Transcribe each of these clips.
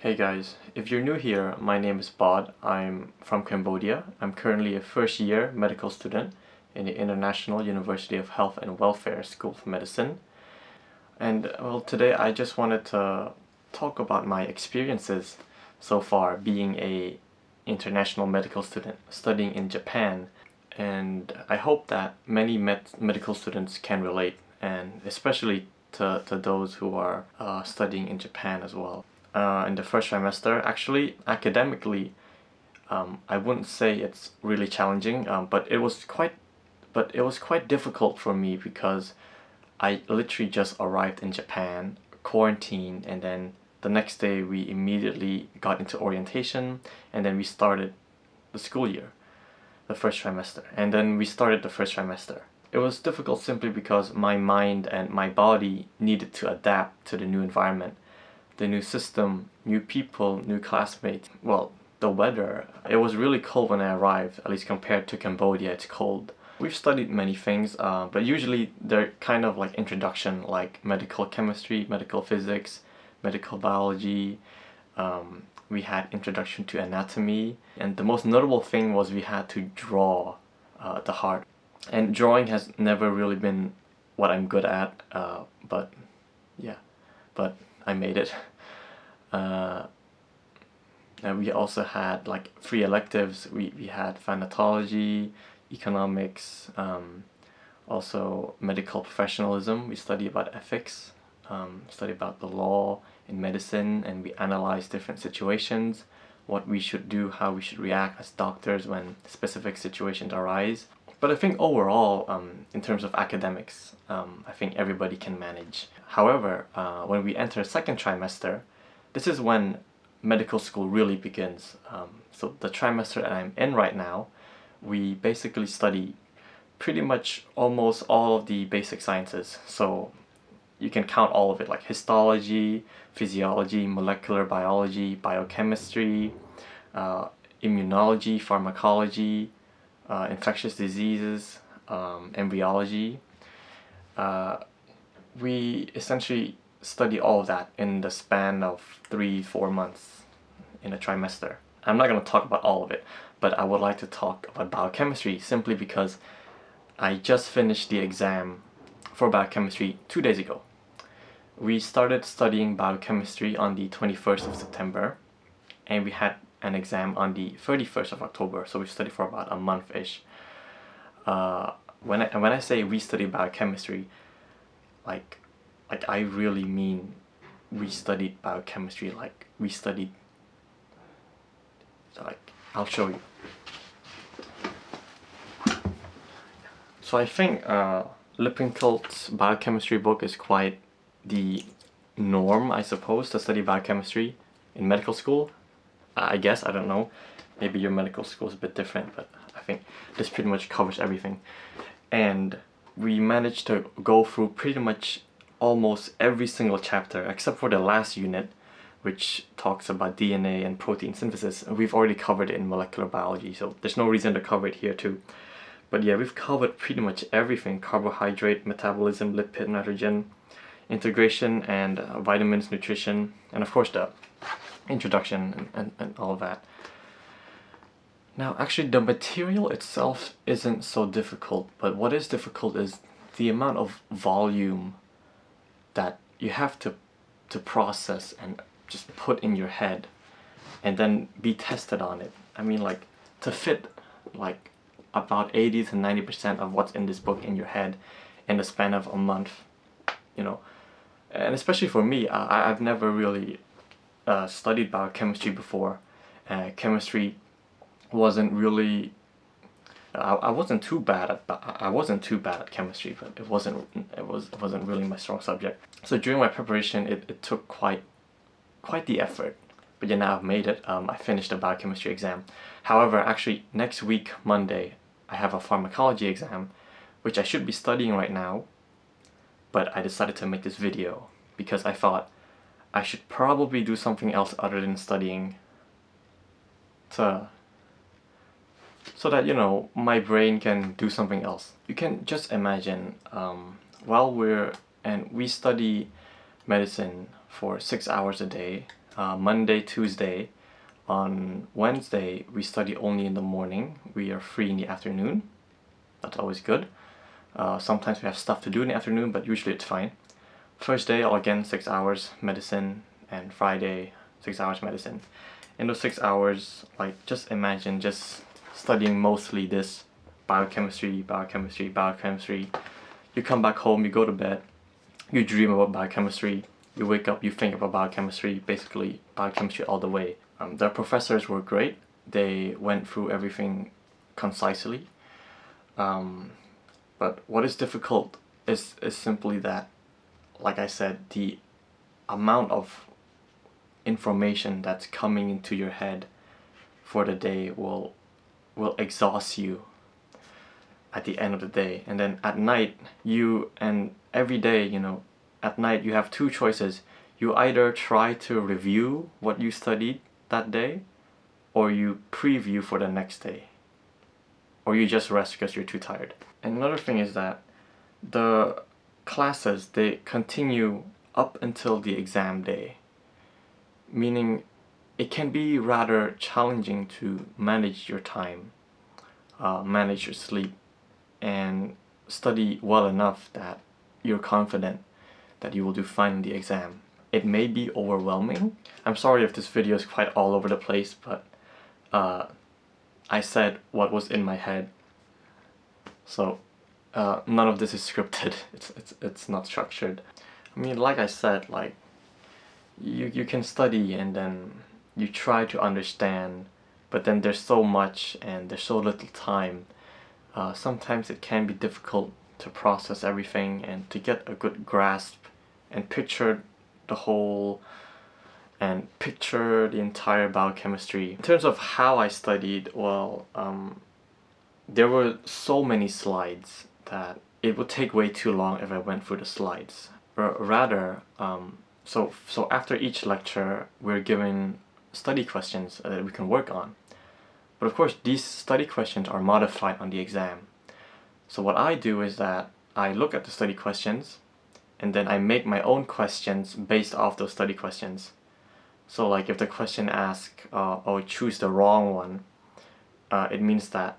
Hey guys, if you're new here, my name is Bod. I'm from Cambodia. I'm currently a first year medical student in the International University of Health and Welfare School of Medicine. And well, today I just wanted to talk about my experiences so far being a international medical student studying in Japan. And I hope that many medical students can relate, and especially to those who are studying in Japan as well. In the first trimester, actually, academically, I wouldn't say it's really challenging, but it was quite difficult for me because I literally just arrived in Japan, quarantined, and then the next day we immediately got into orientation, and then we started the school year, the first trimester, and then we started the first trimester. It was difficult simply because my mind and my body needed to adapt to the new environment, the new system, new people, new classmates. Well, the weather, it was really cold when I arrived, at least compared to Cambodia, it's cold. We've studied many things, but usually they're kind of like introduction, like medical chemistry, medical physics, medical biology. We had introduction to anatomy, and the most notable thing was we had to draw the heart. And drawing has never really been what I'm good at, but yeah, but I made it. And we also had like 3 electives. We had thanatology, economics, also medical professionalism. We study about ethics, study about the law in medicine, and we analyze different situations, what we should do, how we should react as doctors when specific situations arise. But I think overall, in terms of academics, I think everybody can manage. However, when we enter second trimester, this is when medical school really begins. So the trimester that I'm in right now, we basically study pretty much almost all of the basic sciences. So you can count all of it, like histology, physiology, molecular biology, biochemistry, immunology, pharmacology, infectious diseases, embryology. We essentially study all of that in the span of 3-4 months in a trimester. I'm not going to talk about all of it, but I would like to talk about biochemistry simply because I just finished the exam for biochemistry 2 days ago. We started studying biochemistry on the 21st of September, and we had an exam on the 31st of October, so we studied for about a month-ish. When I say we study biochemistry, like I really mean we studied biochemistry, like we studied, like, I'll show you. So I think Lippinckelt's biochemistry book is quite the norm, I suppose, to study biochemistry in medical school. I guess, I don't know. Maybe your medical school is a bit different, but I think this pretty much covers everything. And we managed to go through pretty much almost every single chapter except for the last unit, which talks about DNA and protein synthesis. We've already covered it in molecular biology, so there's no reason to cover it here too. But yeah, we've covered pretty much everything: carbohydrate, metabolism, lipid, nitrogen, integration, and vitamins, nutrition, and of course the introduction and all of that. Now, actually, the material itself isn't so difficult, but what is difficult is the amount of volume that you have to process and just put in your head and then be tested on it. I mean, like, to fit like about 80 to 90% of what's in this book in your head in the span of a month, you know. And especially for me, I've never really studied biochemistry before. Chemistry wasn't really, I wasn't too bad at chemistry, but it wasn't really my strong subject. So during my preparation, it took quite the effort. But yeah, now I've made it. I finished the biochemistry exam. However, actually next week, Monday, I have a pharmacology exam, which I should be studying right now, but I decided to make this video because I thought I should probably do something else other than studying so that, you know, my brain can do something else. You can just imagine, while we study medicine for 6 hours a day, Monday, Tuesday. On Wednesday, we study only in the morning. We are free in the afternoon. That's always good. Sometimes we have stuff to do in the afternoon, but usually it's fine. Thursday, again, 6 hours medicine, and Friday, 6 hours medicine. In those 6 hours, like, just imagine just studying mostly this biochemistry. You come back home, you go to bed, you dream about biochemistry, you wake up, you think about biochemistry, basically biochemistry all the way. Their professors were great. They went through everything concisely. But what is difficult is simply that, like I said, the amount of information that's coming into your head for the day will exhaust you at the end of the day. And then at night, every day, at night you have two choices. You either try to review what you studied that day, or you preview for the next day, or you just rest because you're too tired. And another thing is that the classes, they continue up until the exam day, meaning it can be rather challenging to manage your time, manage your sleep, and study well enough that you're confident that you will do fine in the exam. It may be overwhelming. I'm sorry if this video is quite all over the place, but I said what was in my head, so none of this is scripted. It's not structured. I mean, like I said, like, you can study and then you try to understand, but then there's so much and there's so little time. Sometimes it can be difficult to process everything and to get a good grasp and picture the whole and picture the entire biochemistry. In terms of how I studied, well, there were so many slides that it would take way too long if I went through the slides. Rather, so after each lecture, we're given study questions that we can work on. But of course, these study questions are modified on the exam. So what I do is that I look at the study questions, and then I make my own questions based off those study questions. So like if the question asks, choose the wrong one, it means that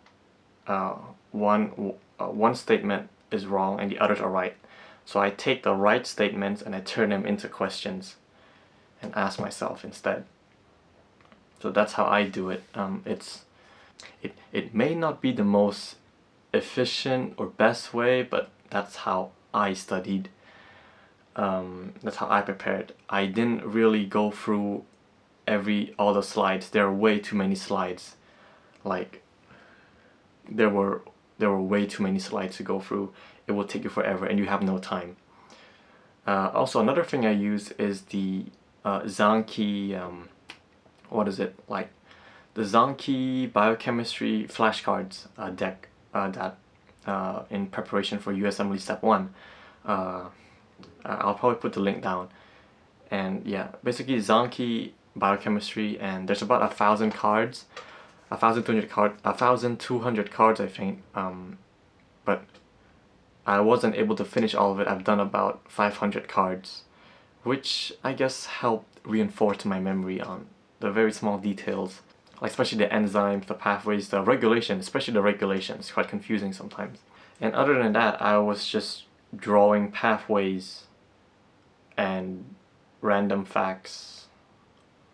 one statement is wrong and the others are right. So I take the right statements and I turn them into questions and ask myself instead. So that's how I do it. It may not be the most efficient or best way, but that's how I studied. That's how I prepared. I didn't really go through all the slides. There are way too many slides. Like, there were way too many slides to go through. It will take you forever and you have no time. Also, another thing I use is the Zanki, the Zanki Biochemistry flashcards deck in preparation for USMLE Step 1. I'll probably put the link down. And yeah, basically Zanki Biochemistry, and there's about 1,000 cards, 1,200 cards, I think. But I wasn't able to finish all of it. I've done about 500 cards, which I guess helped reinforce my memory on the very small details, like especially the enzymes, the pathways, the regulation, especially the regulation. It's quite confusing sometimes. And other than that, I was just drawing pathways and random facts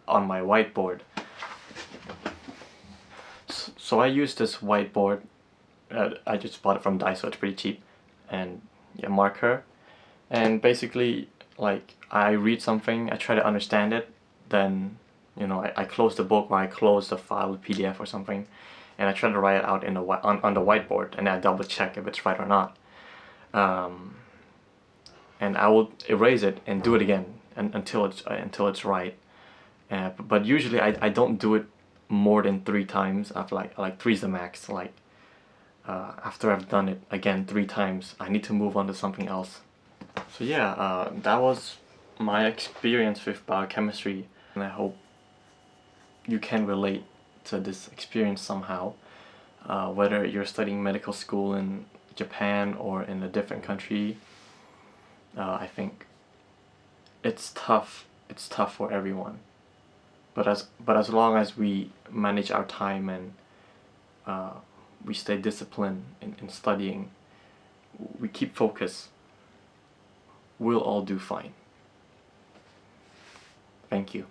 on my whiteboard. So I used this whiteboard. I just bought it from Daiso, it's pretty cheap, and yeah, marker. And basically, like, I read something, I try to understand it, then I close the book or I close the file with PDF or something, and I try to write it out on the whiteboard, and I double check if it's right or not. And I will erase it and do it again until it's right. But usually I don't do it more than 3 times. After like 3 is the max. Like after I've done it again 3 times, I need to move on to something else. So yeah, that was my experience with biochemistry, and I hope you can relate to this experience somehow. Whether you're studying medical school in Japan or in a different country, I think it's tough for everyone. But as long as we manage our time and we stay disciplined in studying, we keep focus, we'll all do fine. Thank you.